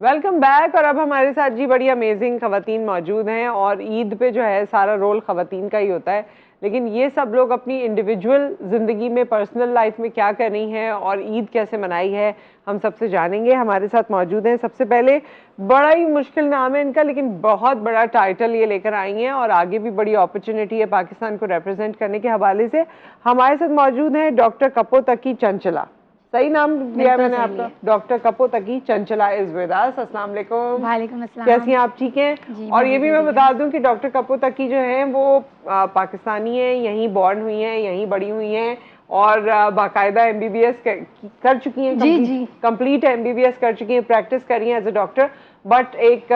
Welcome back. और अब हमारे साथ जी बड़ी अमेजिंग खवातीन मौजूद हैं और ईद पे जो है सारा रोल खवातीन का ही होता है, लेकिन ये सब लोग अपनी इंडिविजुअल ज़िंदगी में पर्सनल लाइफ में क्या कर रही हैं और ईद कैसे मनाई है हम सबसे जानेंगे। हमारे साथ मौजूद हैं सबसे पहले, बड़ा ही मुश्किल नाम है इनका लेकिन बहुत बड़ा टाइटल ये लेकर आई हैं और आगे भी बड़ी अपॉर्चुनिटी है पाकिस्तान को रिप्रेजेंट करने के हवाले से। हमारे साथ मौजूद हैं डॉक्टर कपोतकी चंचला। सही नाम लिया मैंने आपका? Doctor Kapotaki Chanchala is with us. अस्सलाम वालेकुम। वालेकुम अस्सलाम। कैसी हैं आप? ठीक हैं? और ये भी मैं बता दूं कि डॉक्टर कपोतकी जो हैं वो पाकिस्तानी हैं, यहीं बॉर्न हुई हैं, यहीं बड़ी हुई हैं और बाकायदा एमबीबीएस कर चुकी हैं, कंप्लीट एमबीबीएस कर चुकी हैं, प्रैक्टिस कर रही हैं एज ए डॉक्टर। बट एक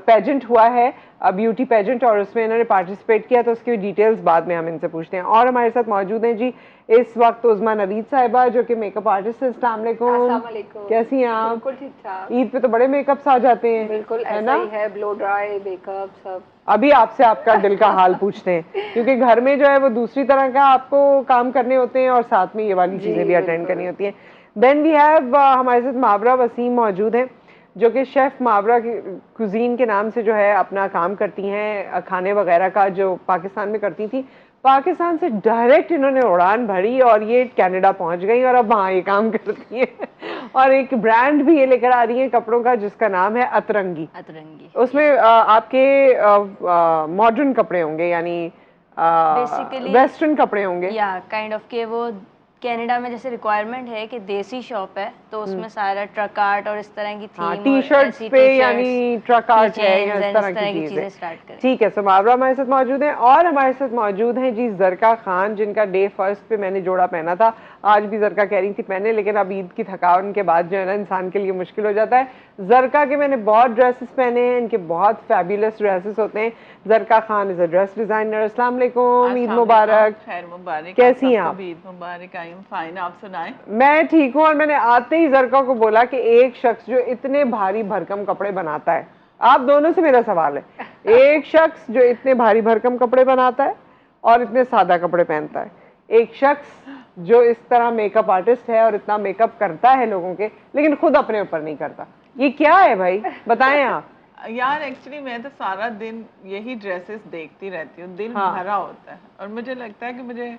पेजेंट हुआ है, ब्यूटी पेजेंट, और उसमें इन्होंने पार्टिसिपेट किया, तो उसकी डिटेल्स बाद में हम इनसे पूछते हैं। और हमारे साथ मौजूद हैं जी इस वक्त उस्मा नवीद साहिबा जो कि मेकअप आर्टिस्ट है। अस्सलाम वालेकुम। कैसी हैं आप? बिल्कुल ठीक ठाक। ईद पे तो बड़े मेकअप्स आ जाते हैं। बिल्कुल है ऐसा ना? ही है, ब्लो ड्राई मेकअप सब। अभी आपसे आपका दिल का हाल पूछते हैं क्योंकि घर में जो है वो दूसरी तरह का आपको काम करने होते हैं और साथ में ये वाली चीजें भी अटेंड करनी होती हैं। देन वी हैव हमारे साथ मावरा वसीम मौजूद हैं जो कि शेफ मावरा कुजीन के नाम से जो है अपना काम करती हैं, खाने वगैरह का जो पाकिस्तान में करती थी। पाकिस्तान से डायरेक्ट इन्होंने उड़ान भरी और ये कनाडा पहुंच गई और अब वहाँ ये काम करती हैं और एक ब्रांड भी ये लेकर आ रही है कपड़ों का जिसका नाम है अतरंगी। उसमें आपके मॉडर्न कपड़े होंगे, यानी वेस्टर्न कपड़े होंगे या काइंड ऑफ के वो कनाडा में जैसे रिक्वायरमेंट है कि देसी शॉप है तो उसमें सारा ट्रक आर्ट और इस तरह की थीम, टी-शर्ट्स पे यानी ट्रक आर्ट है या इस तरह की चीजें स्टार्ट करें। ठीक है, मावरा हमारे साथ मौजूद हैं और हमारे साथ मौजूद हैं जी जरका खान, जिनका डे फर्स्ट पे मैंने जोड़ा पहना था। आज भी जरका कह रही थी पहने, लेकिन अब ईद की थकान के बाद जो है ना इंसान के लिए मुश्किल हो जाता है। जरका के मैंने बहुत ड्रेसेस पहने हैं, इनके बहुत फैबुलस ड्रेसेस होते हैं। Zarka Khan is a dress designer. अस्सलाम वालेकुम, ईद मुबारक। खैर मुबारक। कैसी हैं आप? ईद मुबारक। आई एम फाइन, आप सुनाएं? मैं ठीक हूँ। और मैंने आते ही जरका को बोला कि एक शख्स जो इतने भारी भरकम कपड़े बनाता है, आप दोनों से मेरा सवाल है, एक शख्स जो इतने भारी भरकम कपड़े बनाता है और इतने सादा कपड़े पहनता है, एक शख्स जो इस तरह मेकअप आर्टिस्ट है और इतना मेकअप करता है लोगों के लेकिन खुद अपने ऊपर नहीं करता, ये क्या है भाई? बताएं आप। यार एक्चुअली मैं तो सारा दिन यही ड्रेसेस देखती रहती हूँ, दिल भरा होता है और मुझे लगता है कि मुझे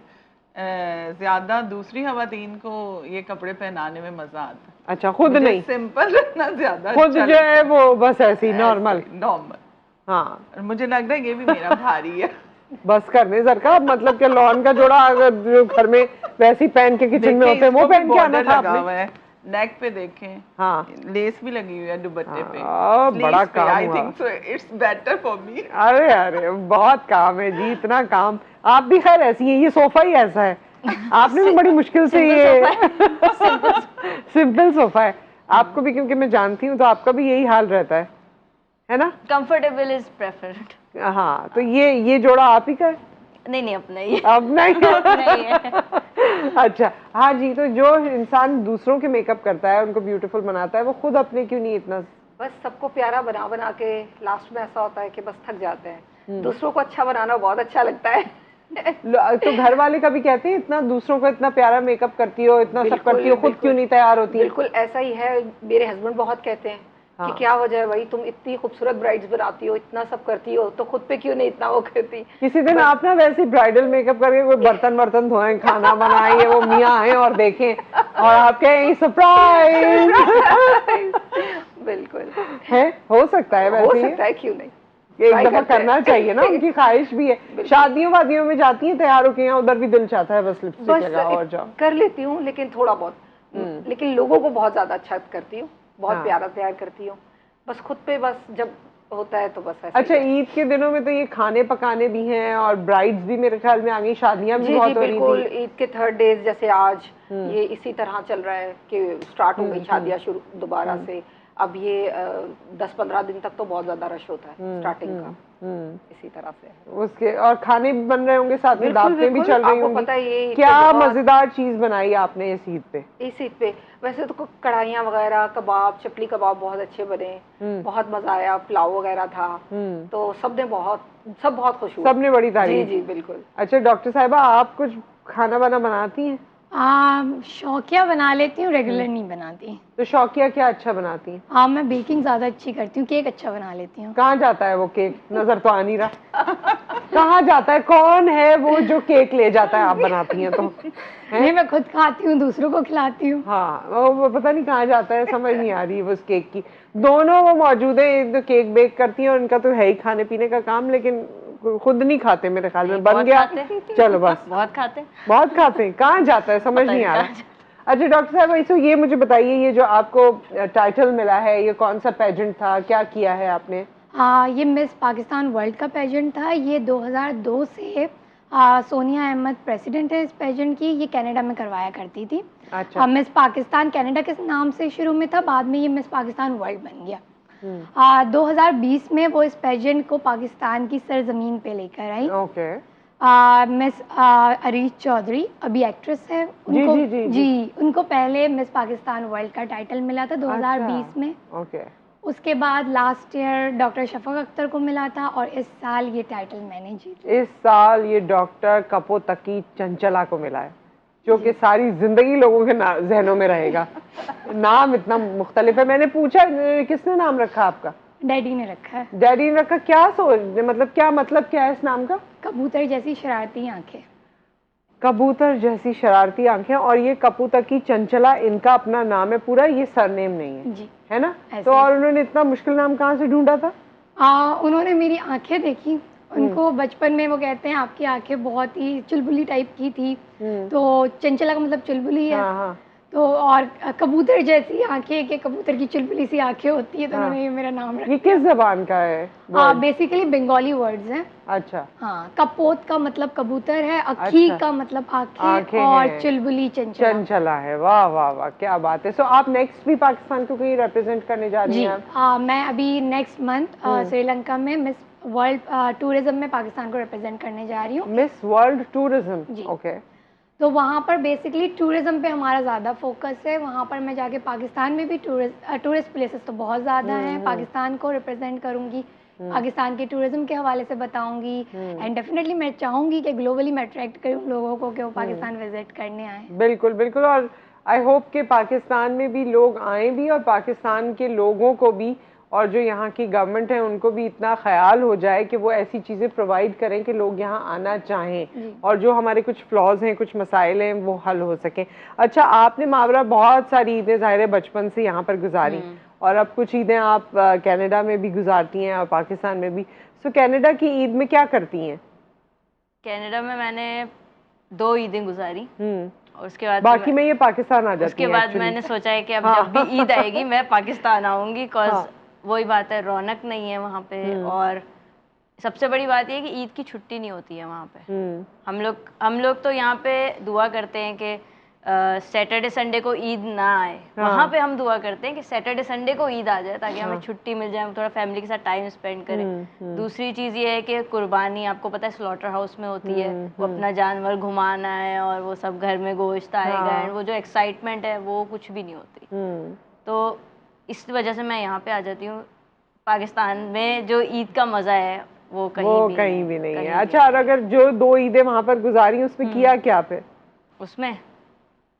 ज्यादा दूसरी खवातीन को ये कपड़े पहनाने में मजा आता है। अच्छा, खुद नहीं? सिंपल रहना ज्यादा खुद जो है वो बस ऐसी नॉर्मल। हाँ, मुझे लग रहा है ये भी मेरा भारी है। बस करने जरका, मतलब कि लॉन का जोड़ा अगर जो घर में वैसी पहन के किचन में होते हैं वो पहन के आना था आपने। नेक पे देखें, हाँ लेस भी लगी हुई है दुपट्टे पे। बड़ा काम I think so it's better for me. अरे अरे बहुत काम है जी, इतना काम। आप भी खैर ऐसी हैं, ये सोफा ही ऐसा है, आपने भी बड़ी मुश्किल से ये सिंपल सोफा है आपको भी, क्योंकि मैं जानती हूँ तो आपका भी यही हाल रहता है ना? Comfortable is preferred. हाँ, तो ये जोड़ा आप ही का है? नहीं अपना ही। अपना ही है। अच्छा, हाँ जी। तो जो इंसान दूसरों के मेकअप करता है, उनको ब्यूटीफुल बनाता है, वो खुद अपने क्यों नहीं इतना? बस सबको प्यारा बना बना के लास्ट में ऐसा होता है कि बस थक जाते हैं। दूसरों को अच्छा बनाना बहुत अच्छा लगता है। तो घर वाले कभी कहते हैं इतना दूसरों को इतना प्यारा मेकअप करती हो, इतना सब करती हो, खुद क्यों नहीं तैयार होती? बिल्कुल ऐसा ही है। मेरे हस्बैंड बहुत कहते हैं कि क्या वजह है भाई, तुम इतनी खूबसूरत ब्राइड्स बनाती हो, इतना सब करती हो, तो खुद पे क्यों नहीं इतना वो करती? किसी दिन आप ना वैसे ब्राइडल मेकअप करके कोई बर्तन धोएं, खाना बनाएं, वो मियाँ आए और देखें और आप कहें सरप्राइज। बिल्कुल है, हो सकता है, वैसे हो सकता है, क्यों नहीं? एक दफा करना चाहिए ना, उनकी ख्वाहिश भी है। शादियों वादियों में जाती हैं तैयार होके, यहाँ उधर भी दिल चाहता है बस लिपस्टिक लगा और जाओ। कर लेती हूँ लेकिन थोड़ा बहुत, लेकिन लोगों को बहुत ज्यादा अच्छा करती हूँ, बहुत प्यारा तैयार करती हूँ। बस खुद पे बस जब होता है तो बस ऐसे। अच्छा, ईद के दिनों में तो ये खाने पकाने भी हैं और ब्राइड्स भी मेरे ख्याल में आ गई, शादियां भी बहुत हो रही थी। बिल्कुल, ईद के 3rd डेज जैसे आज ये इसी तरह चल रहा है कि स्टार्ट हो गई शादियां शुरू दोबारा से। अब ये 10-15 दिन तक तो बहुत ज्यादा रश होता है स्टार्टिंग का, इसी तरह से उसके। और खाने भी बन रहे होंगे साथ में, दावतें भी चल रही होंगी। पता है ये क्या मजेदार चीज बनाई आपने इस ईद पे? इस ईद पे वैसे तो कढ़ाइयाँ वगैरह, कबाब, चपली कबाब बहुत अच्छे बने, बहुत मजा आया, पुलाव वगैरह था, तो सब बहुत खुश हुए, सबने बड़ी तारीफ। जी बिल्कुल। अच्छा डॉक्टर साहिबा, आप कुछ खाना वाना बनाती हैं? शौकिया बना लेती हूँ, रेगुलर नहीं बनाती। तो शौकिया क्या अच्छा बनाती हैं? मैं बेकिंग ज़्यादा अच्छी करती हूँ, केक अच्छा बना लेती हूँ। कहाँ जाता है वो केक? नजर तो आ नहीं रहा। कहाँ जाता है? कौन है वो जो केक ले जाता है आप बनाती हैं तो? नहीं, मैं खुद खाती हूँ, दूसरों को खिलाती हूँ। हाँ, वो पता नहीं कहाँ जाता है, समझ नहीं आ रही है उस केक की। दोनों वो मौजूद है, एक तो केक बेक करती है और उनका तो है ही खाने पीने का काम, लेकिन खुद नहीं खाते मेरे ख्याल में। बन गया, चलो बस। बहुत खाते बहुत खाते हैं। कहाँ जाता है समझ नहीं आ रहा। अच्छा डॉक्टर साहब, ऐसे ये मुझे बताइए, ये जो आपको टाइटल मिला है, ये कौन सा पेजेंट था, क्या किया है आपने? ये मिस पाकिस्तान वर्ल्ड का पेजेंट था। ये 2002 से सोनिया अहमद प्रेसिडेंट है इस पेजेंट की। ये कनाडा में करवाया करती थी। अच्छा। मिस पाकिस्तान कनाडा के नाम से शुरू में था, बाद में ये मिस पाकिस्तान वर्ल्ड बन गया। 2020 में वो इस पेजेंट को पाकिस्तान की सरजमीन पे लेकर आई। ओके। मिस अरीज चौधरी अभी एक्ट्रेस है, उनको जी उनको पहले मिस पाकिस्तान वर्ल्ड का टाइटल मिला था 2020 में। ओके। उसके बाद last year doctor Shafaq Akhtar को मिला था और इस साल ये टाइटल मैंने जीता। इस साल ये डॉक्टर कपोतकी चंचला को मिला है, जो कि सारी जिंदगी लोगों के जहनों में रहेगा। नाम इतना मुख्तलिफ है। मैंने पूछा किसने नाम रखा आपका? डैडी ने रखा है। डैडी ने रखा? क्या मतलब क्या है इस नाम का? कबूतर जैसी शरारती आंखें। कबूतर जैसी शरारती आंखें। और ये कपोतकी चंचला इनका अपना नाम है पूरा, ये सरनेम नहीं है जी, है ना? तो और उन्होंने इतना मुश्किल नाम कहाँ से ढूंढा था? उन्होंने मेरी आंखें देखी। उनको बचपन में वो कहते हैं आपकी आंखें बहुत ही चुलबुली टाइप की थी, तो चंचला का मतलब चुलबुली है। हाँ। तो और कबूतर जैसी आंखें, के कबूतर की चुलबुली सी आंखें होती है, तो उन्होंने ये मेरा नाम रखा। ये किस जबान का है? बेसिकली बंगाली वर्ड्स हैं। अच्छा। हाँ, कपोत का मतलब कबूतर है, अखी का मतलब आंखें और चुलबुली चंचला है। वाह वाह वाह, क्या बात है। सो आप नेक्स्ट भी पाकिस्तान को कहीं रिप्रेजेंट करने जा रही हैं? मैं अभी नेक्स्ट मंथ श्रीलंका में मिस वर्ल्ड टूरिज्म में पाकिस्तान को रिप्रेजेंट करने जा रही हूँ। Miss world tourism, okay. तो वहाँ पर बेसिकली टूरिज्म पे हमारा ज़्यादा फोकस है। वहाँ पर मैं जाके पाकिस्तान में भी टूरिस्ट प्लेसेस तो बहुत ज़्यादा हैं, पाकिस्तान को रिप्रेजेंट करूँगी, पाकिस्तान के टूरिज्म के हवाले से बताऊंगी। एंड डेफिनेटली मैं चाहूँगी कि ग्लोबली मैं अट्रैक्ट करूँ लोगों को कि वो पाकिस्तान विजिट करने आए। बिल्कुल बिल्कुल। और आई होप कि पाकिस्तान में भी लोग आए भी, और पाकिस्तान के लोगों को भी और जो यहाँ की गवर्नमेंट है उनको भी इतना ख्याल हो जाए कि वो ऐसी चीज़ें प्रोवाइड करें कि लोग यहाँ आना चाहें, और जो हमारे कुछ फ्लॉज हैं, कुछ मसाइल हैं, वो हल हो सकें। अच्छा, आपने मावरा बहुत सारी ईदें ज़ाहिर बचपन से यहाँ पर गुजारी, और अब कुछ ईदें आप कनाडा में भी गुजारती हैं और पाकिस्तान में भी। सो कनाडा की ईद में क्या करती हैं? कनाडा में मैंने 2 ईदें गुजारी, और उसके बाद बाकी में ये पाकिस्तान आ जाती उसके बाद मैंने सोचा है कि अब जब भी ईद आएगी मैं पाकिस्तान आऊँगी, बिकॉज वही बात है, रौनक नहीं है वहाँ पे। और सबसे बड़ी बात ये है कि ईद की छुट्टी नहीं होती है वहाँ पे। हम लोग तो यहाँ पे दुआ करते हैं कि सैटरडे संडे को ईद ना आए। वहाँ पे हम दुआ करते हैं कि सैटरडे संडे को ईद आ जाए, ताकि हमें छुट्टी मिल जाए, हम थोड़ा फैमिली के साथ टाइम स्पेंड करें। दूसरी चीज़ ये है कि कुर्बानी आपको पता है स्लॉटर हाउस में होती है, वो अपना जानवर घुमाना है और वो सब घर में गोश्त आएगा, एंड वो जो एक्साइटमेंट है वो कुछ भी नहीं होती। तो इस वजह से मैं यहाँ पे आ जाती हूँ। पाकिस्तान में जो ईद का मज़ा है वो कहीं भी नहीं है। अच्छा, और अगर जो 2 ईदें वहाँ पर गुजारी उसमें किया क्या फिर? उसमें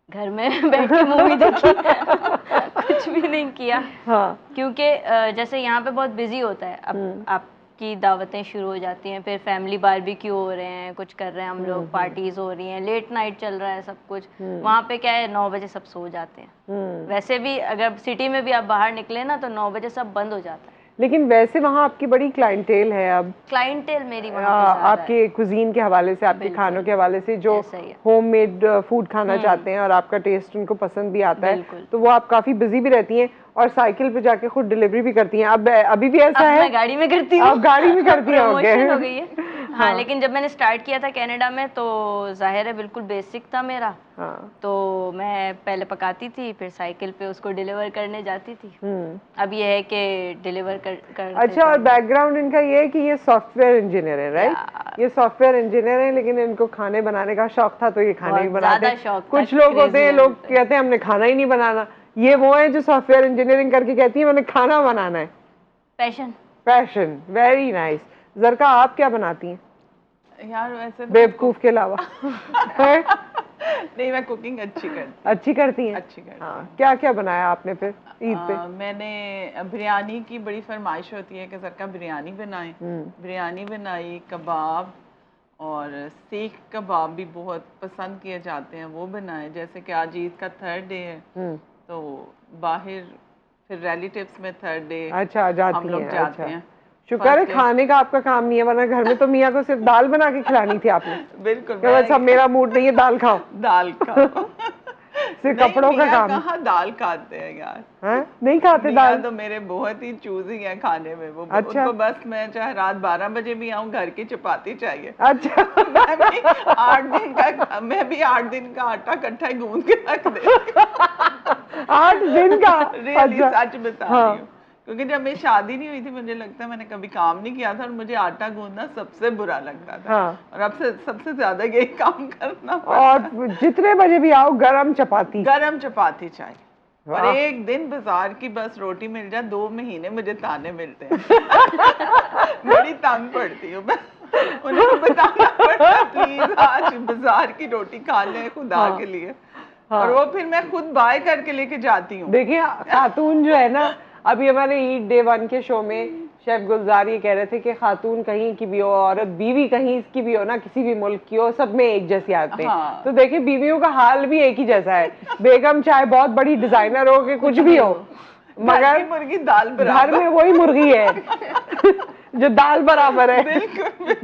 घर में बैठ के मूवी देखी। कुछ भी नहीं किया। क्योंकि जैसे यहाँ पे बहुत बिजी होता है, अब आपकी दावतें शुरू हो जाती हैं, फिर फैमिली बारबेक्यू हो रहे हैं, कुछ कर रहे हैं हम लोग, पार्टीज हो रही हैं, लेट नाइट चल रहा है सब कुछ। वहाँ पे क्या है, 9 बजे सब सो जाते हैं। वैसे भी अगर सिटी में भी आप बाहर निकले ना तो 9 बजे सब बंद हो जाता है। लेकिन वैसे वहाँ आपकी बड़ी क्लाइंटेल है। अब क्लाइंटेल मेरी वहाँ आपके कुजीन के हवाले से, आपके खानों के हवाले से, जो होममेड फूड खाना चाहते हैं और आपका टेस्ट उनको पसंद भी आता है, तो वो आप काफी बिजी भी रहती हैं और साइकिल पे जाके खुद डिलीवरी भी करती हैं। अब अभी भी ऐसा है? मैं गाड़ी में करती हूँ। आप गाड़ी में करती हैं? हो गई है। हाँ, लेकिन जब मैंने स्टार्ट किया था कनाडा में तो जाहिर है बिल्कुल बेसिक था मेरा। तो मैं पहले पकाती थी, फिर साइकिल पे उसको डिलीवर करने जाती थी। अब ये है कि डिलीवर कर अच्छा, और बैकग्राउंड इनका ये है कि ये सॉफ्टवेयर इंजीनियर है, राइट? ये सॉफ्टवेयर इंजीनियर है, लेकिन इनको खाने बनाने का शौक था, तो ये खाना ही बनाते हैं। कुछ लोग होते हैं, लोग कहते हैं हमने खाना ही नहीं बनाना। ये वो है जो सॉफ्टवेयर इंजीनियरिंग करके कहती है मैंने खाना बनाना है। Passion, very nice. जरका, आप क्या बनाती हैं यार? वैसे बेवकूफ के अलावा? नहीं, मैं कुकिंग अच्छी करती अच्छी करती हैं? अच्छी करती हाँ, क्या क्या बनाया आपने फिर ईद पे? मैंने बिरयानी की बड़ी फरमाइश होती है कि सरका बिरयानी बनाएं। बिरयानी बनाई, कबाब और सीख कबाब भी बहुत पसंद किए जाते हैं, वो बनाए। जैसे कि आज ईद का 3rd डे है तो बाहर फिर रिलेटिव्स में 3rd डे अच्छा जाती हम लोग हैं, जाते अच्छा। हैं। शुक्र है खाने का आपका काम नहीं है, वरना घर में तो मियाँ को सिर्फ दाल बना के खिलानी थी आपने। बिल्कुल, बस अब मेरा मूड नहीं है, दाल खाओ। दाल खाओ। सिर्फ कपड़ों का काम। कहाँ दाल खाते हैं यार? हैं? नहीं खाते दाल? तो मेरे बहुत ही चूजी है खाने में वो। अच्छा। उनको बस मैं चाहे रात 12 बजे भी आऊँ, घर की चपाती चाहिए। अच्छा। मैं भी 8 दिन का आटा इकट्ठा ही गूंद के रख देती। 8 दिन का? रियली अच्छा। सच बता रही हूँ, क्योंकि जब मेरी शादी नहीं हुई थी मुझे लगता है मैंने कभी काम नहीं किया था और मुझे आटा गूंदना सबसे बुरा लगता था। हाँ। और अब से सबसे ज्यादा यही काम करना और जितने बजे भी आओ गरम चपाती चाहिए। और एक दिन बाजार की बस रोटी मिल जाए, 2 महीने मुझे ताने मिलते हैं। बड़ी तंग पड़ती हूँ मैं, उनको बताना पड़ता है प्लीज आज बाजार की रोटी खा ले खुदा के लिए। और वो फिर मैं खुद बाय करके लेके जाती हूँ। देखिए खातून जो है ना, अभी हमारे ईद डे 1 के शो में शेफ गुलजार ये कह रहे थे कि खातून कहीं की भी हो, औरत बीवी कहीं की भी हो ना, किसी भी मुल्क की हो, सब में एक जैसी आते हैं। हाँ। तो देखिए बीवियों का हाल भी एक ही जैसा है। बेगम चाहे बहुत बड़ी डिजाइनर हो कि कुछ भी हो, मगर मुर्गी दाल बराबर, घर में वही मुर्गी है जो दाल बराबर है।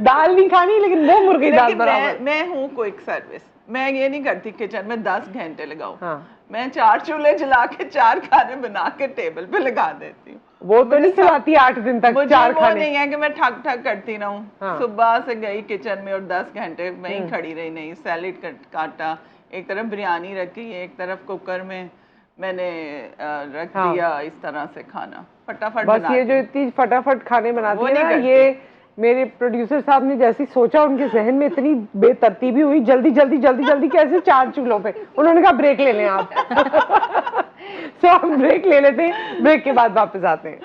दाल नहीं खानी लेकिन वो मुर्गी दाल बराबर। मैं हूँ क्विक सर्विस, मैं ये नहीं करती किचन में 10 घंटे लगाओ। हाँ। मैं 4 चूल्हे जला के 4 खाने बना के टेबल पे लगा देती हूँ। वो तो नहीं खिलाती 8 दिन तक 4 खाने। नहीं है कि मैं ठक ठक करती रहूं। हाँ। सुबह से गई किचन में और 10 घंटे वहीं खड़ी रही, नहीं सैलेड काटा, एक तरफ बिरयानी रखी, एक तरफ कुकर में मैंने रख दिया, इस तरह से खाना फटाफट बस ये जो इतनी फटाफट खाने बनाती है ना, ये मेरे प्रोड्यूसर साहब ने जैसी सोचा उनके जहन में इतनी बेतरतीबी हुई, जल्दी जल्दी जल्दी जल्दी कैसे 4 चूल्हों पे। उन्होंने कहा ब्रेक ले लें आप। तो हम ब्रेक ले लेते हैं, ब्रेक के बाद वापस आते हैं।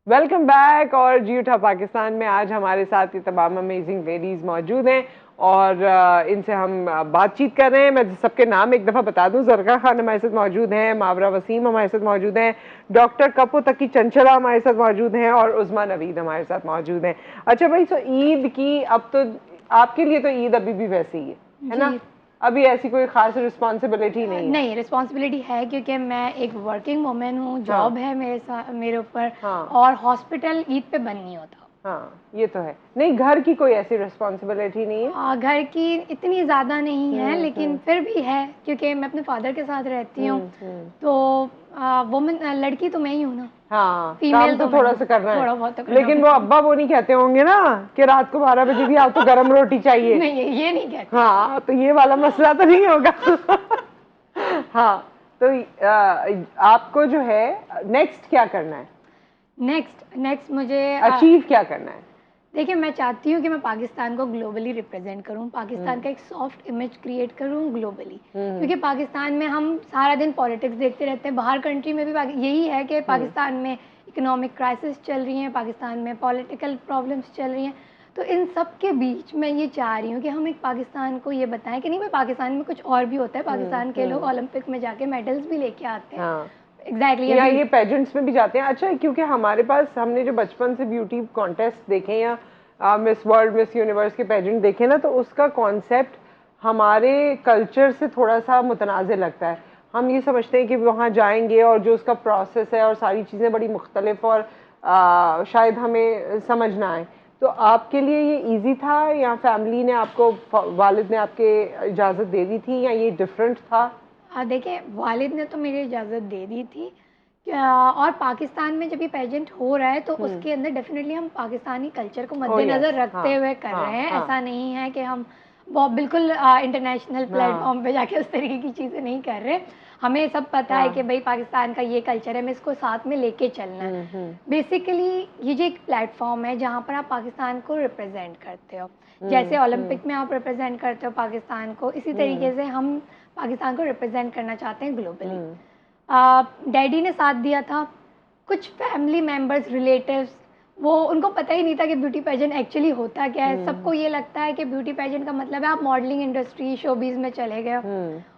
Welcome back. और जी उठा पाकिस्तान में आज हमारे साथ ये तमाम अमेजिंग लेडीज मौजूद हैं और इनसे हम बातचीत कर रहे हैं। मैं सबके नाम एक दफ़ा बता दूं, जरका खान हमारे साथ मौजूद हैं, मावरा वसीम हमारे साथ मौजूद हैं, डॉक्टर कपो तकी चंचला हमारे साथ मौजूद हैं और उस्मा नवीद हमारे साथ मौजूद हैं। अच्छा भाई, तो ईद की अब तो आपके लिए तो ईद अभी भी वैसे ही है ना? अभी ऐसी कोई खास रिस्पॉन्सिबिलिटी नहीं है? नहीं, रिस्पॉन्सिबिलिटी है क्योंकि मैं एक वर्किंग वुमेन हूँ, जॉब है मेरे ऊपर, और हॉस्पिटल ईद पे बंद नहीं होता। हाँ, ये तो है। नहीं, घर की कोई ऐसी रिस्पॉन्सिबिलिटी नहीं है? घर की इतनी ज़्यादा नहीं है, लेकिन फिर भी है क्योंकि मैं अपने फादर के साथ रहती हूँ, तो वुमेन लड़की तो मैं ही हूँ ना। हाँ, फीमेल तो थोड़ा सा करना है, थोड़ा बहुत तो करना। लेकिन वो अब्बा वो नहीं कहते होंगे ना कि रात को 12 बजे भी आप तो गरम रोटी चाहिए? नहीं, ये नहीं कहते। हाँ, तो ये वाला मसला तो नहीं होगा। हाँ, तो आपको जो है नेक्स्ट क्या करना है? नेक्स्ट मुझे अचीव क्या करना है? देखिए, मैं चाहती हूँ कि मैं पाकिस्तान को ग्लोबली रिप्रेजेंट करूँ, पाकिस्तान का एक सॉफ्ट इमेज क्रिएट करूँ ग्लोबली, क्योंकि पाकिस्तान में हम सारा दिन पॉलिटिक्स देखते रहते हैं। बाहर कंट्री में भी यही है कि पाकिस्तान में इकोनॉमिक क्राइसिस चल रही है, पाकिस्तान में पॉलिटिकल प्रॉब्लम्स चल रही हैं। तो इन सब के बीच मैं ये चाह रही हूँ कि हम एक पाकिस्तान को ये बताएं कि नहीं भाई, पाकिस्तान में कुछ और भी होता है। पाकिस्तान के लोग ओलंपिक में जाके मेडल्स भी लेके आते हैं। एग्जैक्टली, या ये पेजेंट्स में भी जाते हैं। अच्छा, क्योंकि हमारे पास हमने जो बचपन से ब्यूटी कॉन्टेस्ट देखे या मिस वर्ल्ड, मिस यूनिवर्स के पेजेंट देखे ना, तो उसका कॉन्सेप्ट हमारे कल्चर से थोड़ा सा मुतनाज़िर लगता है। हम ये समझते हैं कि वहाँ जाएंगे और जो उसका प्रोसेस है और सारी चीज़ें बड़ी मुख्तलिफ और शायद हमें समझ ना आए। तो आपके लिए ये इजी था या फैमिली ने आपको, वालिद ने आपके इजाज़त दे दी थी, या ये डिफरेंट था? देखिए, वालिद ने तो मेरी इजाज़त दे दी थी, और पाकिस्तान में जब ये पेजेंट हो रहा है तो उसके अंदर डेफिनेटली हम पाकिस्तानी कल्चर को मद्देनज़र रखते हुए कर रहे हैं। ऐसा नहीं है कि हम वो बिल्कुल इंटरनेशनल प्लेटफॉर्म पे जाके उस तरीके की चीज़ें नहीं कर रहे। हमें सब पता है कि भाई पाकिस्तान का ये कल्चर है, हमें इसको साथ में लेके चलना है। बेसिकली ये जो एक प्लेटफॉर्म है जहाँ पर आप पाकिस्तान को रिप्रेजेंट करते हो, जैसे ओलंपिक में आप रिप्रेजेंट करते हो पाकिस्तान को, इसी तरीके से हम पाकिस्तान को रिप्रेजेंट करना चाहते हैं ग्लोबली। डैडी ने साथ दिया था, कुछ फैमिली मेम्बर्स, रिलेटिव्स, वो उनको पता ही नहीं था कि ब्यूटी पेजेंट एक्चुअली होता क्या है। सबको ये लगता है कि ब्यूटी पेजेंट का मतलब है आप मॉडलिंग इंडस्ट्री, शोबीज में चले गए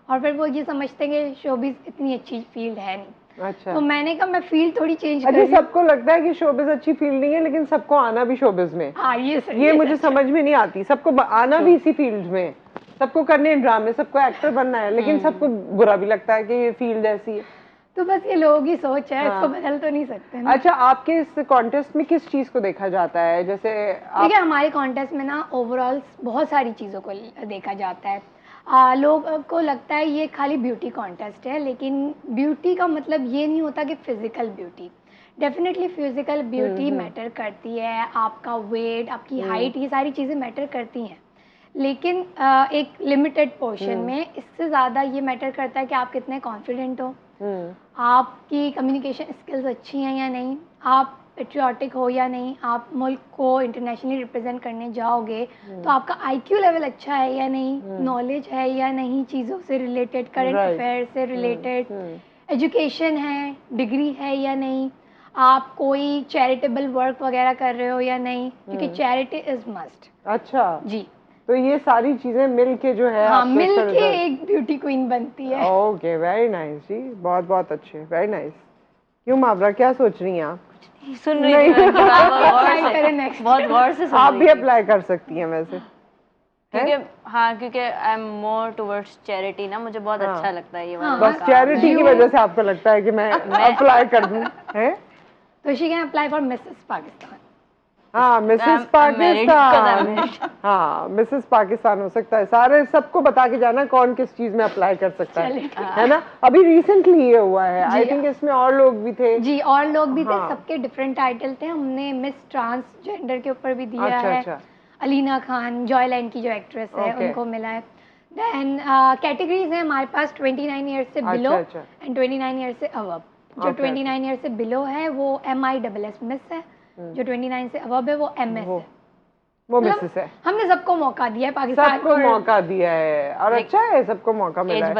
और फिर वो ये समझते हैं कि शोबीज इतनी अच्छी फील्ड है नहीं। अच्छा। तो मैंने कहा मैं फील्ड थोड़ी चेंज अच्छा, सबको लगता है कि शोबिज अच्छी फील्ड नहीं है, लेकिन सबको आना भी शोबिज में। हाँ, ये मुझे समझ में नहीं आती। सबको आना भी इसी फील्ड में, सबको करने ड्रामे, सबको एक्टर बनना है, लेकिन सबको बुरा भी लगता है कि ये फील्ड ऐसी है। तो बस ये लोगों की सोच है, इसको बदल तो नहीं सकते ना। अच्छा, आपके इस कॉन्टेस्ट में किस चीज को देखा जाता है? जैसे देखिए, हमारे कॉन्टेस्ट में ना ओवरऑल बहुत सारी चीज़ों को देखा जाता है। लोगों को लगता है ये खाली ब्यूटी कॉन्टेस्ट है, लेकिन ब्यूटी का मतलब ये नहीं होता कि physical beauty. Definitely physical beauty matter करती है, आपका वेट, आपकी हाइट, ये सारी चीज़ें मैटर करती हैं, लेकिन एक लिमिटेड पोर्शन में। इससे ज़्यादा ये मैटर करता है कि आप कितने कॉन्फिडेंट हो, आपकी कम्युनिकेशन स्किल्स अच्छी हैं या नहीं, आप पेट्रियाटिक हो या नहीं, आप मुल्क को इंटरनेशनली रिप्रेजेंट करने जाओगे तो आपका आईक्यू लेवल अच्छा है या नहीं, नॉलेज है या नहीं चीज़ों से रिलेटेड, करंट अफेयर से रिलेटेड, एजुकेशन है, डिग्री है या नहीं, आप कोई चैरिटेबल वर्क वगैरह कर रहे हो या नहीं, क्योंकि चैरिटी इज मस्ट। अच्छा जी, तो ये सारी चीजें मिल के जो है हाँ, मिल के एक ब्यूटी क्वीन बनती है। ओके, वेरी नाइस जी, बहुत बहुत अच्छे, वेरी नाइस। क्यों मावरा, क्या सोच रही हैं आप? सुन रही थी बहुत गौर से आप भी अप्लाई कर सकती हैं वैसे, क्योंकि क्योंकि I am more towards charity ना, मुझे बहुत अच्छा लगता है ये वाला। बस चैरिटी की वजह से आपको लगता है कि मैं अप्लाई कर दूं, हैं? तो she can apply for Mrs Pakistan. हाँ, मिसेस पाकिस्तान। हाँ, मिसेस पाकिस्तान हो सकता है। सारे सबको बता के जाना कौन किस चीज में अप्लाई कर सकता है ना? अभी रिसेंटली ये हुआ है, आई थिंक इसमें और लोग भी थे। जी, और लोग भी थे, सबके डिफरेंट टाइटल थे। हमने मिस ट्रांसजेंडर के ऊपर भी दिया है। अलीना खान, जॉयलैंड की जो एक्ट्रेस है, उनको मिला है। देन कैटेगरीज है हमारे पास 29 ईयर्स से बिलो एंड 29 ईयर्स से अबव। जो 29 ईयर्स से बिलो है वो MISS मिस है, जो 29 से अबव है वो MS है, वो मिसेस है। हमने सबको मौका दिया है, पाकिस्तान को मौका दिया है, और अच्छा है सबको मौका मिला है।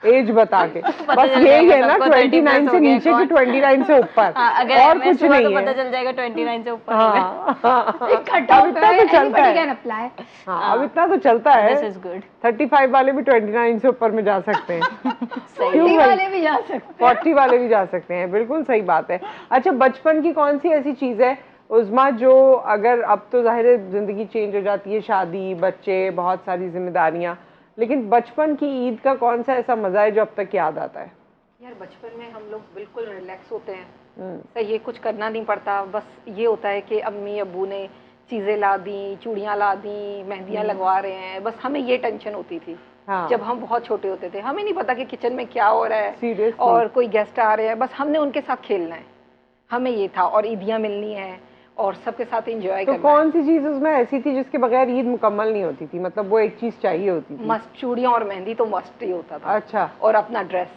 एज बता के बस यही है ना, 29 से नीचे कि 29 से ऊपर, और कुछ नहीं है। पता चल जाएगा 29 से ऊपर। अब इतना तो चलता है। 35 वाले भी 29 से ऊपर में जा सकते हैं। 40 वाले भी जा सकते हैं। 40 वाले भी जा सकते हैं, बिल्कुल सही बात है। अच्छा, बचपन की कौन सी ऐसी चीज है उस्मा जो, अगर अब तो जाहिर है जिंदगी चेंज हो जाती है, शादी, बच्चे, बहुत सारी जिम्मेदारियां, लेकिन बचपन की ईद का कौन सा ऐसा मजा है जो अब तक याद आता है? यार, बचपन में हम लोग बिल्कुल रिलैक्स होते हैं, सही है, कुछ करना नहीं पड़ता। बस ये होता है कि अम्मी अब्बू ने चीज़ें ला दी, चूड़ियाँ ला दी, मेहंदियाँ लगवा रहे हैं, बस हमें ये टेंशन होती थी। जब हम बहुत छोटे होते थे, हमें नहीं पता कि किचन में क्या हो रहा है और कोई गेस्ट आ रहे हैं, बस हमने उनके साथ खेलना है, हमें ये था। और ईदियाँ मिलनी है और सबके साथ एंजॉय करना। तो कौन सी चीज उसमें ऐसी थी जिसके बगैर ईद मुकम्मल नहीं होती थी? मतलब वो एक चीज चाहिए होती थी। मस्त चूड़ियाँ और मेहंदी तो मस्त ही होता था। अच्छा। और अपना ड्रेस,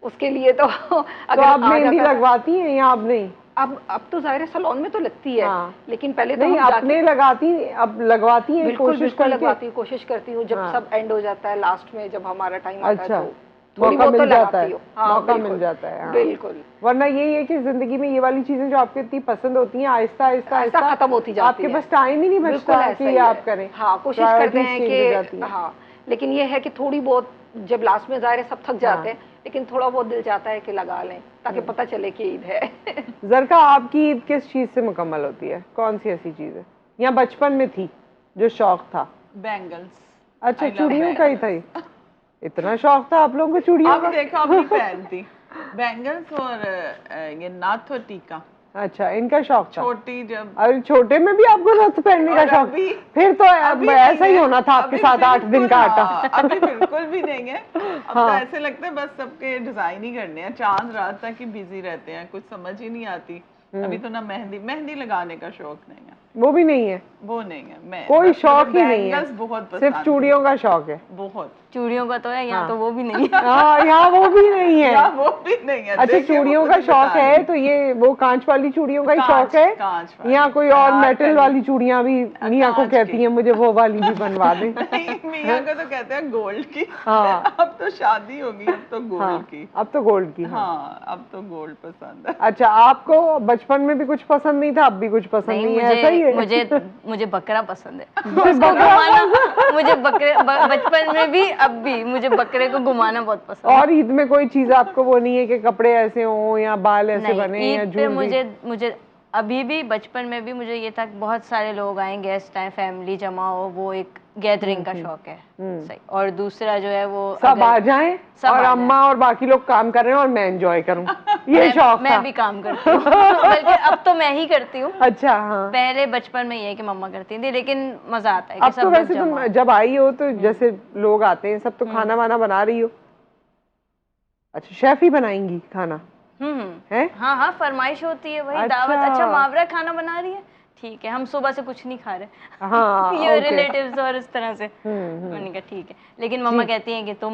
उसके लिए तो अगर आप मेहंदी लगवाती हैं या आप नहीं? अब तो जाहिर है सैलून में तो लगती है, लेकिन पहले तो नहीं, अपने लगाती, अब लगवाती हैं? कोशिश लगवाती, कोशिश करती हूँ। जब सब एंड हो जाता है, लास्ट में जब हमारा टाइम आता है तो मौका मिल जाता है। मौका मिल जाता है, बिल्कुल। वरना यही है कि जिंदगी में ये वाली चीजें जो आपको इतनी पसंद होती हैं, आहिस्ता आहिस्ता खत्म होती जाती है। आपके पास टाइम ही नहीं बचता कि आप करें। हाँ, कोशिश करते हैं कि हाँ, लेकिन ये है कि थोड़ी बहुत जब लास्ट में जाहिर है सब थक जाते हैं, लेकिन थोड़ा बहुत दिल चाहता है कि लगा लें ताकि पता चले कि ईद है। ज़रका, आपकी ईद किस चीज से मुकम्मल होती है? कौन सी ऐसी चीज है या बचपन में थी जो शौक था? बैंगल्स। अच्छा, चूड़ियों का ही था? इतना शौक था आप लोगों को चूड़ियों का? देखो, अपनी पहनती बैंगल्स और ये नाथ और टीका। अच्छा, इनका शौक था छोटी जब। अरे छोटे में भी आपको नथ पहनने का शौक? फिर तो ऐसा ही होना था आपके साथ 8 दिन का आटा। अभी बिल्कुल भी नहीं है। अब तो ऐसे लगता है बस सबके डिजाइन ही करने हैं, चांद रात तक ही बिजी रहते हैं, कुछ समझ ही नहीं आती। अभी तो ना मेहंदी लगाने का शौक नहीं है, वो भी नहीं है, वो नहीं है। मैं कोई शौक ही नहीं है, बहुत सिर्फ चूड़ियों का शौक है। बहुत चूड़ियों का तो है, यहाँ तो वो भी नहीं है। हाँ, यहाँ वो भी नहीं है, यहाँ वो भी नहीं है। अच्छा चूड़ियों का शौक है तो ये वो कांच वाली चूड़ियों का ही शौक है, यहाँ कोई और मेटल वाली चूड़ियाँ भी मियाँ को कहती हैं मुझे वो वाली भी बनवा दें। मियाँ को तो कहते हैं गोल्ड की। हाँ अब तो शादी होगी, अब तो गोल्ड की। अब तो गोल्ड की। हाँ अब तो गोल्ड पसंद है। अच्छा, आपको बचपन में भी कुछ पसंद नहीं था, अब भी कुछ पसंद नहीं है, ऐसा ही है? मुझे बकरा पसंद है, उसको घुमाना। मुझे बकरे बचपन में भी, अब भी मुझे बकरे को घुमाना बहुत पसंद है। और ईद में कोई चीज आपको वो नहीं है कि कपड़े ऐसे हो या बाल ऐसे बने या ईद पे ज्वेलरी? मुझे अभी भी, बचपन में भी मुझे ये था कि बहुत सारे लोग आए, गेस्ट आए, फैमिली जमा हो, वो एक गैदरिंग का शौक है। सही। और दूसरा जो है वो सब आ जाएं और अम्मा और बाकी लोग काम कर रहे हैं और मैं एंजॉय करूं, ये शौक था। मैं भी काम करती हूँ। बल्कि अब तो मैं ही करती हूँ। अच्छा हाँ, पहले बचपन में ये है कि मम्मा करती थी, लेकिन मजा आता है कि अब सब तो लोग वैसे तुम जमा। जब आई हो तो जैसे लोग आते हैं सब तो खाना वाना बना रही हो? अच्छा, शेफ ही बनाएंगी खाना है? हाँ हाँ, फरमाइश होती है, वही अच्छा। दावत। अच्छा मावरा खाना बना रही है, ठीक है, हम सुबह से कुछ नहीं खा रहे। हाँ, ये रिलेटिव्स और इस तरह से। मैंने कहा ठीक है, लेकिन मम्मा कहती हैं कि तुम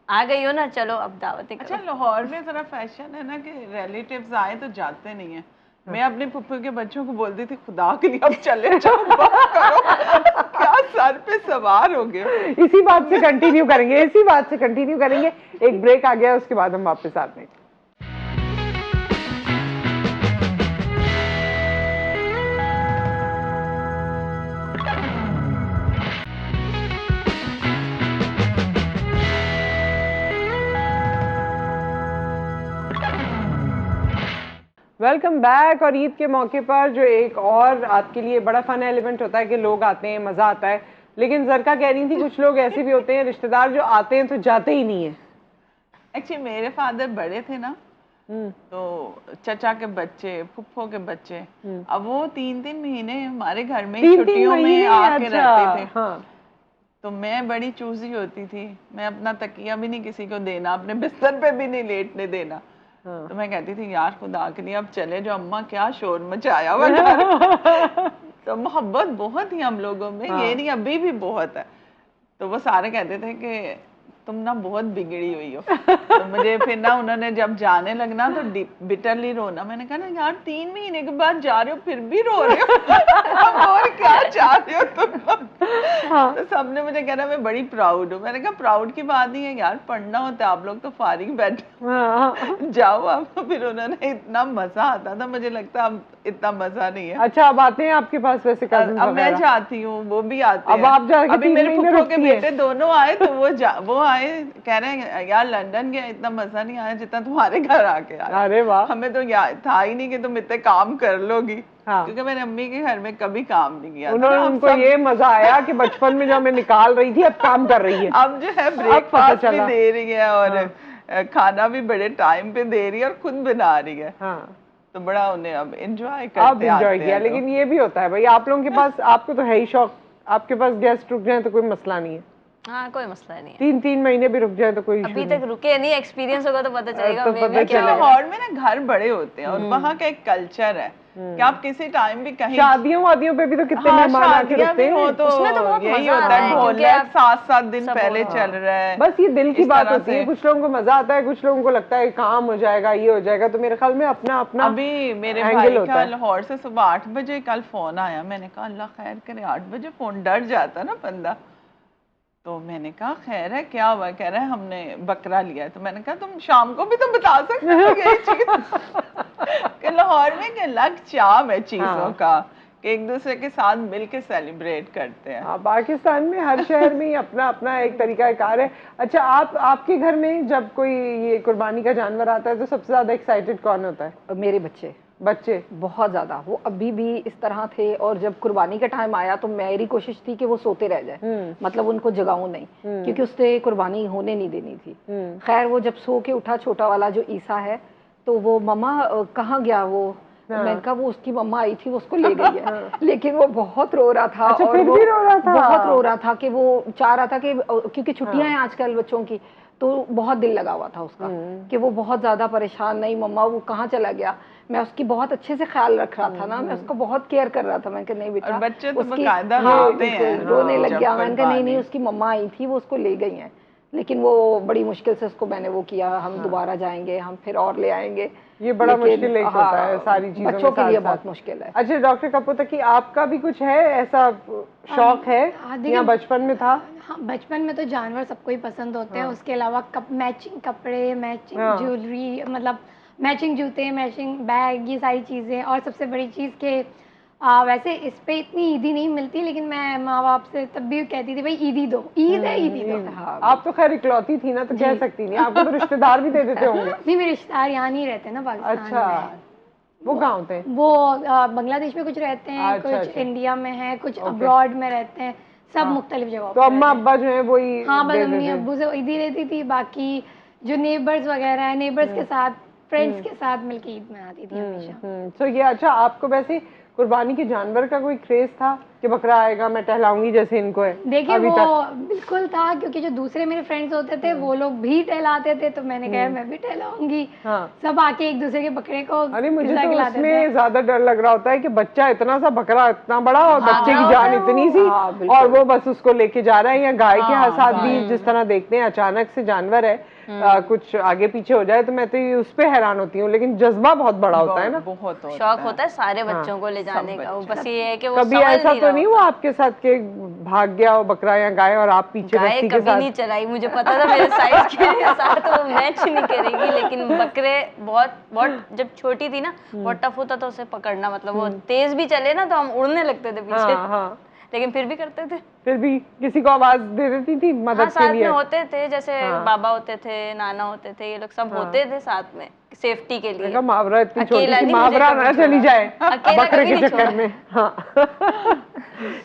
आ गई हो ना, चलो अब दावतें करो। अच्छा, लाहौर में जरा फैशन है ना कि रिलेटिव्स आए तो जाते नहीं है। मैं अपने फुफ्फू के बच्चों को बोलती थी खुदा के लिए अब चले जाओ, बस करो। क्या सर पे सवार हो गए। इसी बात से कंटिन्यू करेंगे, इसी बात से कंटिन्यू करेंगे। एक ब्रेक आ गया, उसके बाद हम वापस आते हैं। Welcome back. और ईद के मौके पर जो एक और आपके लिए बड़ा फन एलिमेंट होता है कि लोग आते हैं, मज़ा आता है, लेकिन जरका कह रही थी कुछ लोग ऐसे भी होते हैं रिश्तेदार जो आते हैं तो जाते ही नहीं है। एक्चुअली मेरे फादर बड़े थे ना, तो चचा के बच्चे, फुफ्फो के बच्चे, अब वो 3-3 महीने हमारे घर में छुट्टियों में आके रहते थे। हाँ। तो मैं बड़ी चूजी होती थी, मैं अपना तकिया भी नहीं किसी को देना, अपने बिस्तर पे भी नहीं लेटने देना। तो मैं कहती थी यार खुदा के लिए अब चले जो, अम्मा क्या शोर मचाया हुआ घर। तो मोहब्बत बहुत ही हम लोगों में, ये नहीं अभी भी बहुत है। तो वो सारे कहते थे कि तुम ना बहुत बिगड़ी हुई हो। तो मुझे फिर ना उन्होंने जब जाने लगना तो बिटरली रोना। मैंने कहा ना यार 3 महीने के बाद जा रहे हो फिर भी रो रहे हो। और क्या चाह रहे हो तुम? हाँ। तो सबने मुझे कहना मैं बड़ी प्राउड हूँ। मैंने कहा प्राउड की बात नहीं है यार, पढ़ना होता है, आप लोग तो फारिग बैठे जाओ आप। फिर उन्होंने इतना मजा आता था, मुझे लगता है अब इतना मजा नहीं है। अच्छा, अब आते हैं आपके पास वैसे कजिन्स अब मैं जाती हूँ, वो भी आते हैं। अब आप जाके अभी मेरे फुफ्फो के बेटे दोनों आए तो वो आए कह रहे हैं यार लंदन गया इतना मजा नहीं आया जितना तुम्हारे घर आके आया। अरे वाह, हमें तो था ही नहीं कि तुम इतने काम कर लोगी। हाँ। क्योंकि मैंने अम्मी के घर में कभी काम नहीं किया। उनको ये मजा आया कि बचपन में जो हमें निकाल रही थी अब काम कर रही है। अब जो है ब्रेकफास्ट भी दे रही है और खाना भी बड़े टाइम पे दे रही है और खुद बना रही है। हाँ। तो बड़ा उन्हें अब एंजॉय करते अब एंजॉय किया। लेकिन ये भी होता है भाई, आप लोगों के पास, आपको तो है ही शौक, आपके पास गेस्ट रुक जाए तो कोई मसला नहीं है। हाँ, कोई मसला नहीं है। 3-3 महीने भी रुक जाए तो कोई अभी तक रुके नहीं, एक्सपीरियंस होगा तो पता चलेगा। लाहौर में ना घर बड़े होते हैं और वहाँ का एक कल्चर है कि आप किसी टाइम भी कहीं, शादियों वादियों पे भी तो कितने मेहमान आके रुकते हैं, तो उसमें तो बहुत यही होता है, ढोलक 7-7 दिन पहले चल रहा है। बस ये दिल की बात होती है, कुछ लोगों को मजा आता है, कुछ लोगों को लगता है काम हो जाएगा, ये हो जाएगा। तो मेरे ख्याल में अपना अपना अभी मेरे भाई का लाहौर से सुबह 8 बजे कल फोन आया। मैंने कहा अल्लाह खैर करे, 8 बजे फोन, डर जाता ना बंदा। तो मैंने कहा खैर है, क्या हुआ? कह रहा है हमने बकरा लिया है। तो मैंने कहा तुम शाम को भी तो बता सकते हो यही चीज। कि लाहौर में एक अलग चाव है चीजों का कि एक दूसरे के साथ मिल के सेलिब्रेट करते हैं। पाकिस्तान में हर शहर में अपना अपना एक तरीका कार है। अच्छा, आपके घर में जब कोई ये कुर्बानी का जानवर आता है तो सबसे ज्यादा एक्साइटेड कौन होता है? मेरे बच्चे बहुत ज्यादा। वो अभी भी इस तरह थे और जब कुर्बानी का टाइम आया तो मेरी कोशिश थी कि वो सोते रह जाए, मतलब उनको जगाऊं नहीं, क्योंकि उससे कुर्बानी होने नहीं देनी थी। खैर वो जब सो के उठा, छोटा वाला जो ईसा है, तो वो मम्मा कहाँ गया वो, मैंने कहा वो उसकी मम्मा आई थी, वो उसको ले गई है। लेकिन वो बहुत रो रहा था। अच्छा, और फिर वो भी रो रहा था? बहुत रो रहा था कि वो चाह रहा था कि, क्योंकि छुट्टियां हैं आजकल बच्चों की, तो बहुत दिल लगा हुआ था उसका कि वो बहुत ज्यादा परेशान, नहीं मम्मा वो कहाँ चला गया। मैं उसकी बहुत अच्छे से ख्याल रख रहा था ना, मैं उसको बहुत केयर कर रहा था। मैंने कहा नहीं बेटा, बच्चे तो उसकी बकायदा रोते हैं, रोने लग गया। मैंने कहा नहीं नहीं उसकी मम्मा आई थी, वो उसको ले गई हैं। लेकिन वो बड़ी मुश्किल से उसको मैंने वो किया, हम दोबारा जाएंगे, हम फिर और ले आएंगे। ये बड़ा मुश्किल एक होता है सारी चीजों बच्चों के साथ लिए साथ। बहुत मुश्किल है। अच्छा डॉक्टर कपूर, आपका भी कुछ है ऐसा शौक है या बचपन में था? हाँ, बचपन में तो जानवर सबको ही पसंद होते हैं। उसके अलावा मैचिंग कपड़े, मैचिंग ज्वेलरी, मतलब मैचिंग जूते, मैचिंग बैग, ये सारी चीज़ें। और सबसे बड़ी चीज़ के वैसे इस पे इतनी ईदी नहीं मिलती, लेकिन मैं माँ बाप से तब भी कहती थी भाई ईदी दो, ईद है ईदी दो। हाँ, आप तो खैर इकलौती थी ना, तो कह सकती नहीं, आपको तो रिश्तेदार भी दे देते होंगे। नहीं, मेरे रिश्तेदार यहाँ नहीं रहते ना पाकिस्तान में। अच्छा, वो कहाँ होते हैं? वो बांग्लादेश में कुछ रहते हैं, कुछ इंडिया में है, कुछ अब्रॉड में रहते हैं, सब मुख्तलिफ जगहों पे। तो अम्मा अब्बा जो है वही? हाँ, बस अम्मी अब्बू से ईदी रहती थी। बाकी जो नेबर्स वगैरह है, नेबर्स के साथ, फ्रेंड्स के साथ मिलकर ईद मनाती थी हमेशा। तो ये अच्छा, आपको वैसे कुर्बानी के जानवर का कोई क्रेज था कि बकरा आएगा मैं टहलाऊंगी जैसे इनको है? देखिए वो बिल्कुल था, क्योंकि जो दूसरे मेरे फ्रेंड्स होते थे वो लोग भी टहलाते थे, तो मैंने कहा मैं भी टहलाऊंगी। सब आके एक दूसरे के बकरे को। अरे मुझे तो उसमें ज्यादा डर लग रहा होता है कि बच्चा इतना सा बकरा इतना बड़ा और बच्चे की जान इतनी सी, और वो बस उसको लेके जा रहा है। या गाय के साथ भी जिस तरह देखते हैं अचानक से जानवर है कुछ आगे पीछे हो जाए, तो मैं तो उस पे हैरान होती हूँ। लेकिन जज्बा बहुत बड़ा होता है ना, बहुत शौक होता है सारे बच्चों को ले जाने का। बस ये है कि वो कभी ऐसा तो नहीं हुआ आपके साथ कि भाग गया हो बकरा या गाय और आप पीछे रस्सी के साथ? कभी नहीं चलाई, मुझे पता था मेरे साइज के साथ वो मैच नहीं करेगी। लेकिन बकरे बहुत जब छोटी थी ना, बहुत टफ होता था उसे पकड़ना। मतलब वो तेज भी चले ना तो हम उड़ने लगते थे पीछे। लेकिन फिर भी करते थे। फिर भी किसी को आवाज दे देती थी मदद के लिए? साथ में होते थे, जैसे बाबा होते थे, नाना होते थे, ये लोग सब होते थे साथ में सेफ्टी के लिए। मुहावरा इतनी छोटी सी मुहावरा ना चली जाए बकरे के चक्कर में। हाँ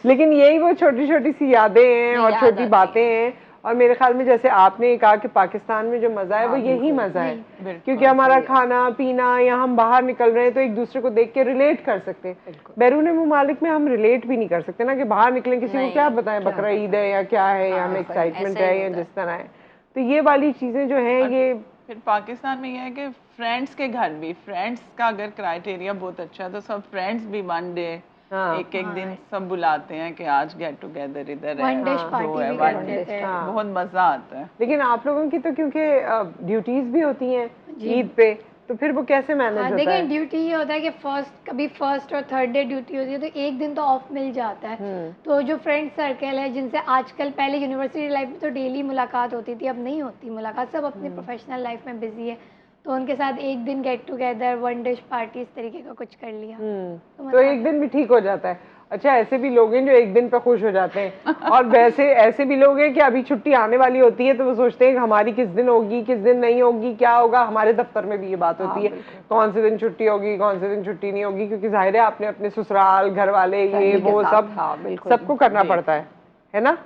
लेकिन यही वो छोटी छोटी सी यादें हैं और छोटी बातें हैं। और मेरे ख्याल में जैसे आपने कहा कि पाकिस्तान में जो मजा है वो यही मजा है, क्योंकि हमारा खाना पीना, या हम बाहर निकल रहे हैं तो एक दूसरे को देख के रिलेट कर सकते हैं। बैरून मुमालिक में हम रिलेट भी नहीं कर सकते ना, कि बाहर निकले किसी को क्या बताएं बकरा ईद है या क्या है, या हमें एक्साइटमेंट है या जिस तरह है। तो ये वाली चीजें जो है ये फिर पाकिस्तान में यह है कि फ्रेंड्स के घर भी, फ्रेंड्स का अगर क्राइटेरिया बहुत अच्छा है तो सब फ्रेंड्स भी वन डे एक दिन सब बुलाते हैं कि आज गेट टुगेदर इधर है, बहुत मजा आता है। लेकिन आप लोगों की तो क्योंकि ड्यूटीज भी होती हैं ईद पे, तो फिर वो कैसे मैनेज होता है? देखिए ड्यूटी ये होता है कि कभी फर्स्ट और थर्ड डे ड्यूटी होती है, तो एक दिन तो ऑफ मिल जाता है। तो जो फ्रेंड सर्कल है जिनसे आजकल, पहले यूनिवर्सिटी लाइफ में तो डेली मुलाकात होती थी, अब नहीं होती मुलाकात, सब अपनी प्रोफेशनल लाइफ में बिजी है। तो उनके साथ एक दिन get together, one dish party, इस तरीके का कुछ कर लिया तो एक दिन भी ठीक हो जाता है। अच्छा, ऐसे भी लोग हैं जो एक दिन पे खुश हो जाते हैं, और वैसे ऐसे भी लोग हैं कि अभी छुट्टी आने वाली होती है तो वो सोचते हैं कि हमारी किस दिन होगी, किस दिन नहीं होगी, क्या होगा। हमारे दफ्तर में भी ये बात होती है, कौन से दिन छुट्टी होगी, कौन से दिन छुट्टी नहीं होगी, क्योंकि जाहिर है आपने अपने ससुराल, घर वाले, ये वो सब सबको करना पड़ता है ना।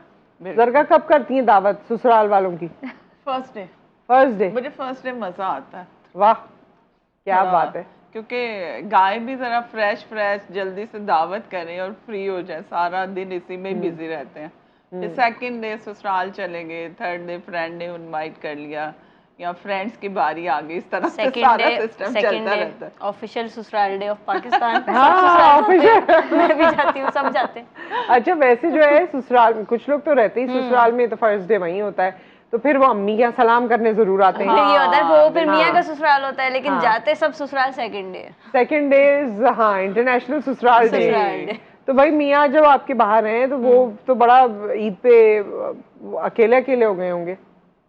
जरगा कब करती है दावत ससुराल वालों की? First day. First day? मुझे फर्स्ट डे मजा आता है। वाह, क्या बात है। क्योंकि गाय भी जरा फ्रेश जल्दी से दावत करें और फ्री हो जाए, सारा दिन इसी में बिजी रहते हैं। फिर सेकंड डे ससुराल चले गए, थर्ड डे फ्रेंड ने इनवाइट कर लिया या फ्रेंड्स की बारी आ गई, इस तरह से सारा सिस्टम चलता रहता है। ऑफिशियल ससुराल डे ऑफ पाकिस्तान। हाँ, ऑफिशियल। मैं भी जाती हूँ, सब जाते हैं। अच्छा, वैसे जो है ससुराल में कुछ लोग तो रहते ही ससुराल में, तो फर्स्ट डे वहीं होता है, तो फिर वो अम्मी का सलाम करने जरूर आते हैं। ये होता है, वो फिर मियाँ का ससुराल होता है, लेकिन जाते सब ससुराल सेकंड डे। हाँ, इंटरनेशनल ससुराल डे। तो भाई मियाँ जब आपके बाहर हैं तो वो तो बड़ा ईद पे अकेले अकेले हो गए होंगे।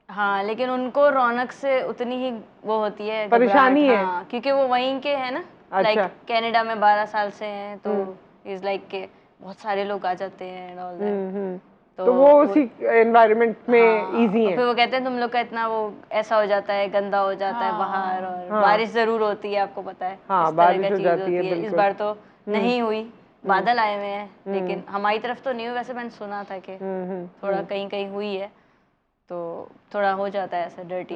हाँ, लेकिन उनको रौनक से उतनी ही वो होती है, परेशानी है। हाँ, क्योंकि वो वहीं के है ना। लाइक कनाडा में 12 साल से हैं, तो इज लाइक के बहुत सारे लोग आ जाते हैं एंड ऑल दैट। तो वो उसी एनवायरनमेंट में इजी है। फिर वो कहते हैं तुम लोग का इतना वो ऐसा हो जाता है, गंदा हो जाता है बाहर, और बारिश जरूर होती है, आपको पता है। हाँ, बारिश हो जाती है। इस बार तो नहीं हुई, बादल आए हुए हैं, लेकिन हमारी तरफ तो नहीं हुई। वैसे मैंने सुना था कि थोड़ा कहीं कहीं हुई है, तो थोड़ा हो जाता है ऐसा डर्टी।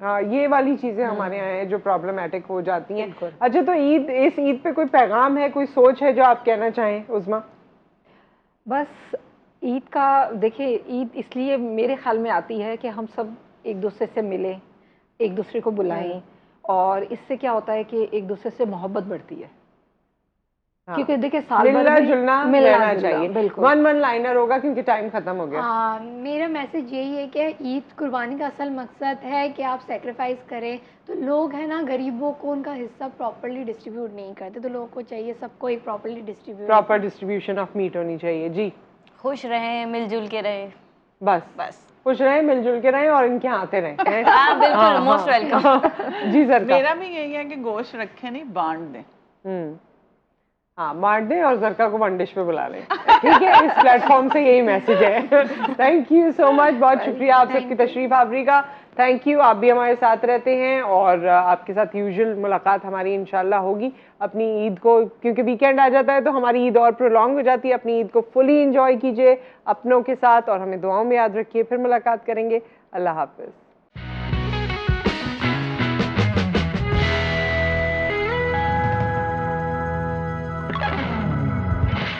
हाँ, ये वाली चीजें हमारे यहाँ है जो प्रॉब्लमेटिक हो जाती हैं। अच्छा, तो ईद, इस ईद पे कोई पैगाम है, कोई सोच है जो आप कहना चाहें उस्मा? बस ईद का देखिए, ईद इसलिए मेरे ख्याल में आती है कि हम सब एक दूसरे से मिलें, एक दूसरे को बुलाएं, और इससे क्या होता है कि एक दूसरे से मोहब्बत बढ़ती है। हाँ। क्योंकि देखिए साल भर मिलना जुलना रहना चाहिए। बिल्कुल। वन लाइनर होगा क्योंकि टाइम खत्म हो गया। हाँ, मेरा मैसेज यही है कि ईद कुर्बानी का असल मकसद है कि आप सेक्रीफाइस करें। तो लोग हैं ना, गरीबों को उनका हिस्सा प्रॉपर्ली डिस्ट्रीब्यूट नहीं करते, तो लोगों को चाहिए सबको एक properly proper distribution of meat होनी चाहिए। जी, खुश रहें, मिलजुल के रहे, बस खुश रहें, मिलजुल के रहें और इनके आते रहें। हाँ बिल्कुल, मोस्ट वेलकम। जी सर, मेरा भी यही है कि गोश्त रखे नहीं, बांट दें। हाँ, बांट दें और जरका को वन डिश पे बुला लें। ठीक है, इस प्लेटफॉर्म से यही मैसेज है। थैंक यू सो मच, बहुत शुक्रिया आप सबकी तशरीफ आवरी का। थैंक यू, आप भी हमारे साथ रहते हैं और आपके साथ यूजुअल मुलाकात हमारी इंशाल्लाह होगी अपनी ईद को, क्योंकि वीकेंड आ जाता है तो हमारी ईद और प्रोलॉन्ग हो जाती है। अपनी ईद को फुली इंजॉय कीजिए अपनों के साथ और हमें दुआओं में याद रखिए। फिर मुलाकात करेंगे। अल्लाह हाफिज़।